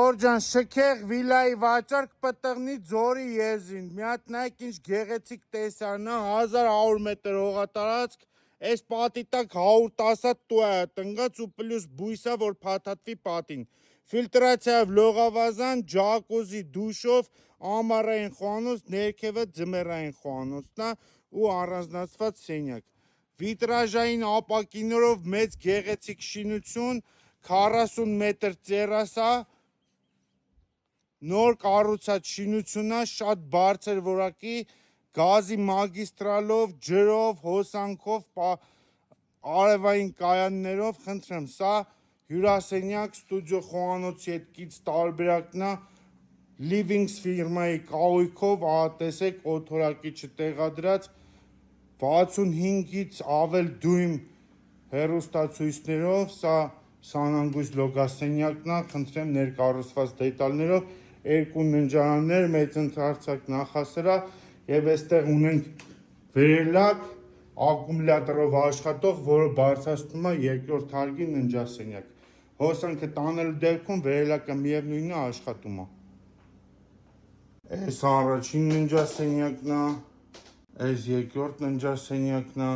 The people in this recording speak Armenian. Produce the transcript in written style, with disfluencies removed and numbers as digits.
Գյորջան, շքեղ վիլայի վաճառք պտղնի ձորի եզրին, մի հատ նայեք ինչ գեղեցիկ տեսարն է, 1100 մետր հողատարածք, այս պատի տակ 110 տուա է տնգած ու պլյուս բույսա, որ փաթաթվի պատին, ֆիլտրացիայով լողավազան, ջակուզի, դուշով, ամառային խոհանոց, ներքևը ձմեռային խոհանոցն է ու առանձնացված սենյակ, վիտրաժային ապակիներով մեծ գեղեցիկ շինություն, 40 մետր տերասա, նոր կառուցած շինությունն է, շատ բարձր որակի, գազի մագիստրալով, ջրով, հոսանքով, արևային կայաններով, խնդրեմ, սա հյուրասենյակ, ստուդիո խոհանոցի հետ կից տարբերակն է, Livings ֆիրմայի կահույքով, տեսեք, օդորակիչը տեղադրած, 65-ից ավել դույմ հեռուստացույցներով, սա սանանգույց լոգասենյակն է, խնդրեմ ներկառուցված դետալներով, երկու ննջարաններ, մեծ ընդարձակ նախասրահ եւ այստեղ ունենք վերելակ, ակումուլյատորով աշխատող, որը բարձրացնում է երկրորդ հարկի ննջասենյակ։ Հոսանքը տանելու դեպքում վերելակը միևնույնն է աշխատում է։ Այս առաջին ննջասենյակն է, այս երկրորդ ննջասենյակն է։